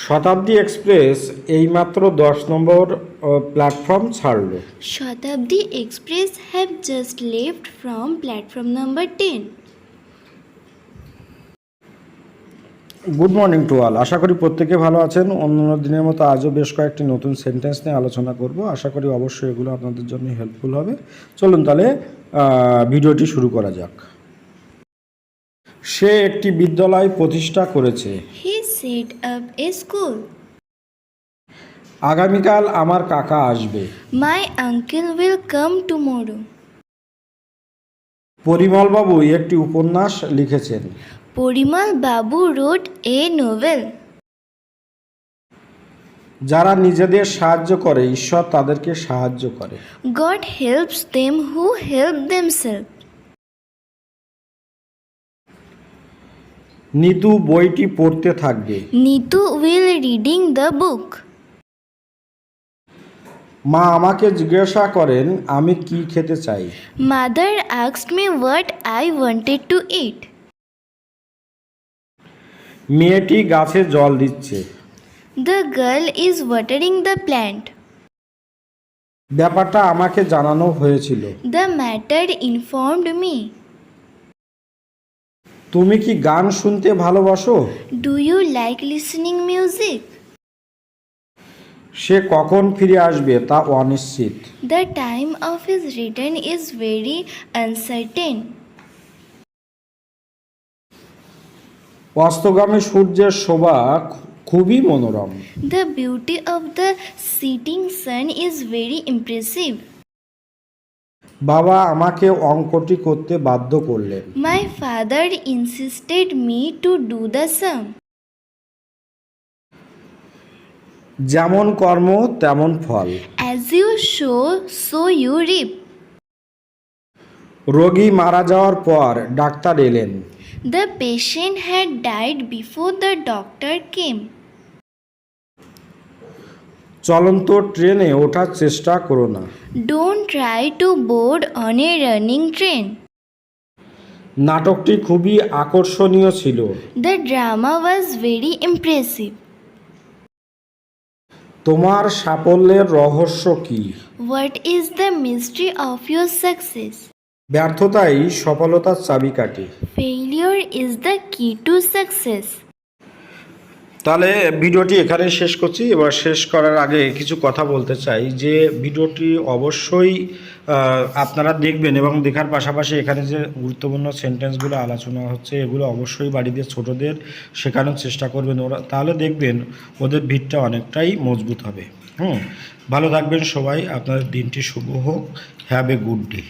শতাব্দী Express এইমাত্র 10 number platform ছাড়ল। Shatabdi Express have just left from platform number 10. Good morning to all. আশা করি প্রত্যেকে ভালো আছেন। অন্য দিনের মতো আজও বেশ কয়েকটি নতুন সেন্টেন্স নিয়ে আলোচনা করব। আশা করি অবশ্যই এগুলো আপনাদের জন্য হেল্পফুল হবে। চলুন তাহলে ভিডিওটি শুরু করা যাক। সে একটি বিদ্যালয় প্রতিষ্ঠা করেছে। He set up a school. আগামীকাল আমার কাকা আসবে। My uncle will come tomorrow. পরিমলবাবু একটি উপন্যাস লিখেছেন। Porimal Babu wrote a novel. যারা নিজেদের সাহায্য করে ঈশ্বর তাদেরকে সাহায্য করে। God helps them who help themselves. Nitu বইটি পড়তে থাকবে। Neetu will reading the book. মা আমাকে জিজ্ঞাসা করেন আমি কি খেতে চাই। Mother asked me what I wanted to eat. মেয়েটি গাছে জল দিচ্ছে। The girl is watering the plant. ব্যাপারটা আমাকে জানানো হয়েছিল। The matter informed me. তুমি কি গান শুনতে ভালোবাসো। Do you like listening music? সে কখন ফিরে আসবে তা অনিশ্চিত। The time of his return is very uncertain. অস্তগামী সূর্যের শোভা খুবই মনোরম। The beauty of the setting sun is very impressive. বাবা আমাকে অঙ্কটি করতে বাধ্য করলেন। My father insisted me to do the sum. যেমন কর্ম তেমন ফল। As you sow, so you reap. রোগী মারা যাওয়ার পর ডাক্তার এলেন। The patient had died before the doctor came. চলন্ত ট্রেনে ওঠার চেষ্টা করো না। Don't try to board on a running train. নাটকটি খুবই আকর্ষণীয় ছিল। The drama was very impressive. তোমার সাফল্যের রহস্য কি। What is the mystery of your success? ব্যর্থতাই সফলতার চাবিকাঠি। Failure is the key to success. তাহলে ভিডিওটি এখানে শেষ করছি। এবার শেষ করার আগে কিছু কথা বলতে চাই যে ভিডিওটি অবশ্যই আপনারা দেখবেন এবং দেখার পাশাপাশি এখানে যে গুরুত্বপূর্ণ সেন্টেন্সগুলো আলোচনা হচ্ছে এগুলো অবশ্যই বাড়িতে ছোটদের শেখানোর চেষ্টা করবেন। ওরা তাহলে দেখবেন ওদের ভিতটা অনেকটাই মজবুত হবে। ভালো থাকবেন সবাই। আপনাদের দিনটি শুভ হোক। Have a good day.